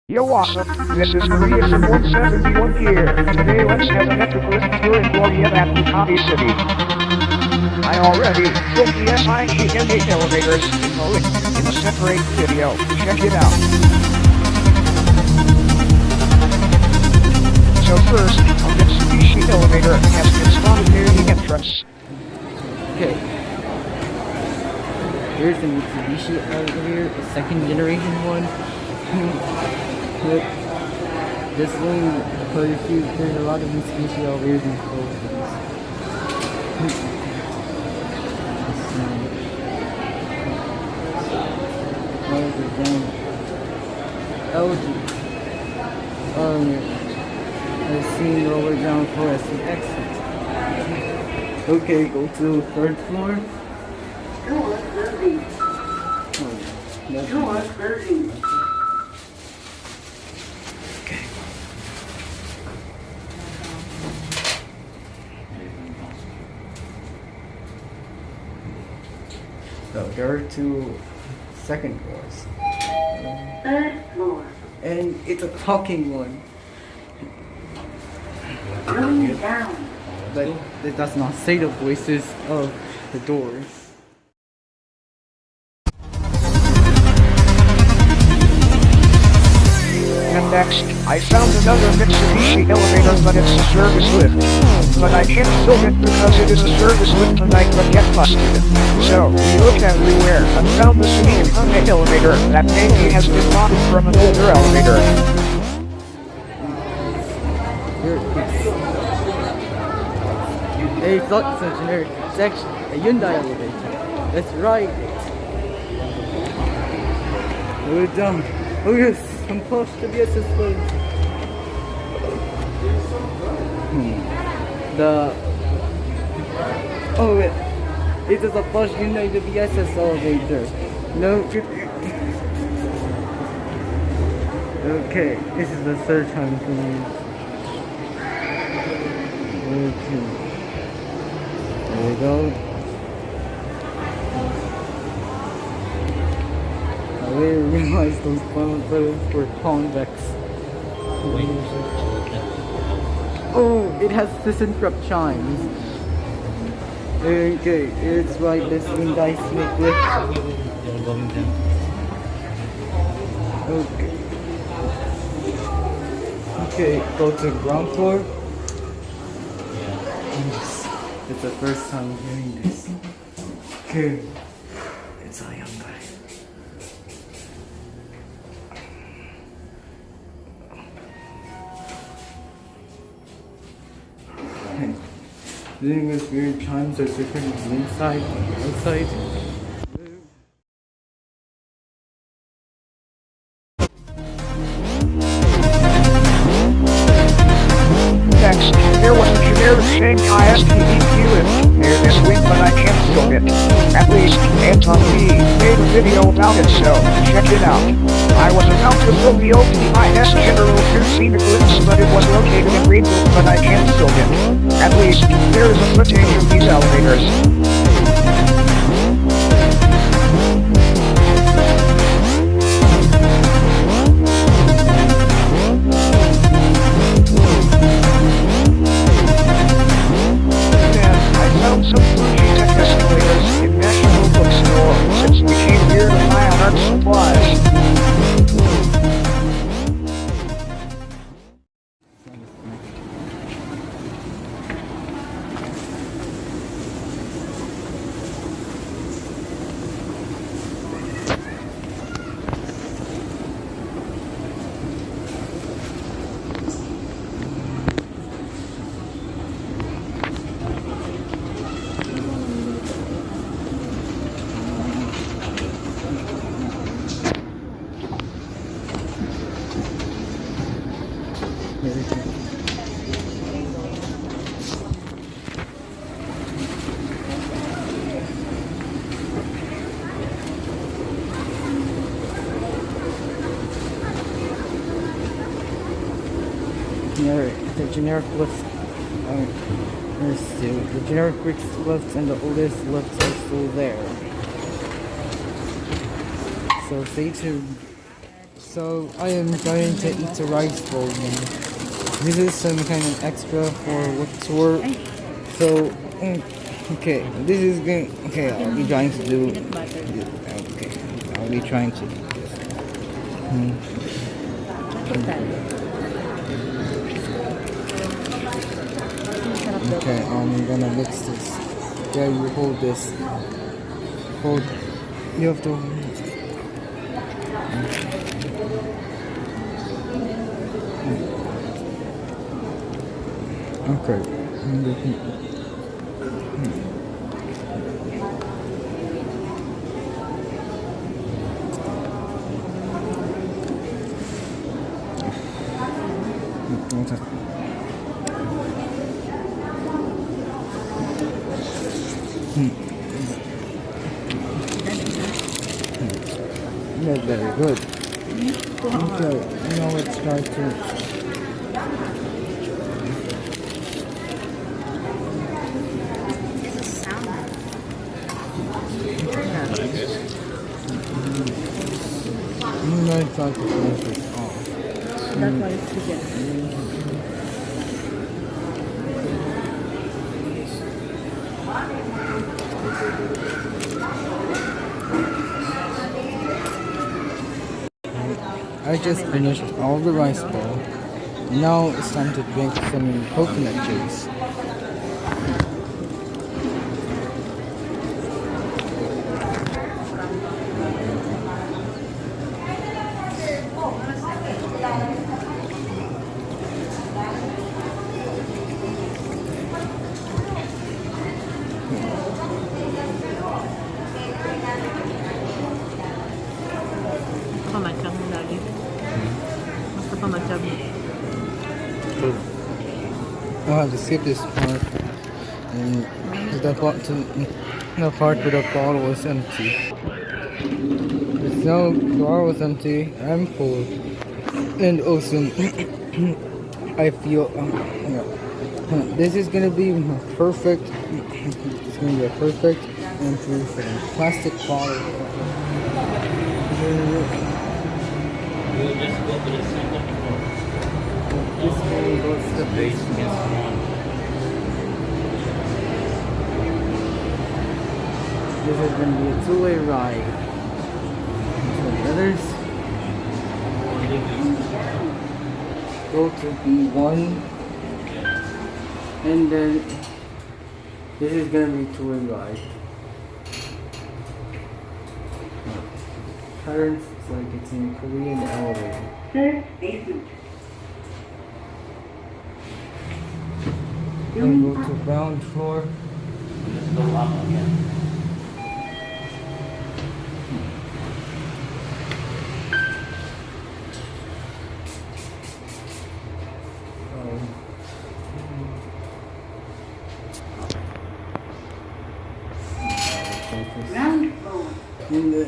Yo, Wassup, this is MarioFan171 Here. Today let's have an epic lift tour in Glorietta at Bukati City. I already booked the Hyundai elevators in the link in a separate video. Check it out. So first, a Mitsubishi elevator has been spotted near the entrance. Okay. Here's the Mitsubishi elevator, the second generation one. Look, this one, there's a lot of Mitsubishi elevators in Philippines. LG. I've seen lower ground floor as an exit. Okay, go to the third floor. Door 30. Door 30. Okay. So there are two second floors. Third floor. And it's a talking one. Going down. But it does not say the voices of the doors. And next, I found another Mitsubishi elevator, but it's a service lift. But I can't film it because it is a service lift and I could get busted. So, we looked everywhere and found the Scenic Hyundai elevator that maybe has been bought from an older elevator. It's not so generic. It's actually a Hyundai elevator. That's right. We're done. Oh yes, I'm close to the SS lift. It is a Bosch Hyundai the VSS elevator. No. Okay, this is the third time for me. Okay. There we go. I really realized those buttons were convex. Oh, it has disinterrupt chimes. Okay, it's right, this Shanghai Scenic Lifts. Okay. Okay, go to ground floor. It's the first time hearing this. Okay. It's a Hyundai. Doing this weird chimes are different from inside and outside. Next, there was a generic Shanghai STEP lift near this wing, but I can't film it. At least, Anton B made a video about it, so check it out. I was about to film the OTIS Scenic Lifts, but it was located in Greenbelt, but I can't film it. At least, there is a footage of these elevators. Some Fujitec escalators in National Bookstore since we came here to buy art supplies. The generic lifts the generic lifts and the OTIS lifts are still there. So stay tuned. So I am going to eat a rice bowl now. This is some kind of extra for what's worth. So okay, this is going. Okay, I'll be trying to do. Okay, I'll be trying to do this. Okay, I'm gonna mix this. Yeah, you hold this. Hold. You have to. Okay. That's very good. Okay, now let's try to. I'm going to try to finish this off. That's why it's together. I just finished all the rice bowl. Now it's time to drink some coconut juice. Pamacam mo lagi. Basta pamacam. I'll have to skip this part. And the part where the bottle was empty. Now the bottle was empty. I'm full. And also, I feel this is gonna be perfect. It's gonna be a perfect entry for the plastic bottle. We'll just go to the second floor. This one goes to the Basement one. This is going to be a two-way ride. So the others go to B1, and then this is going to be a two-way ride. Patterns like it's in Korean elevator. Third basement. And go to ground floor. Let's go up again. Ground floor. In the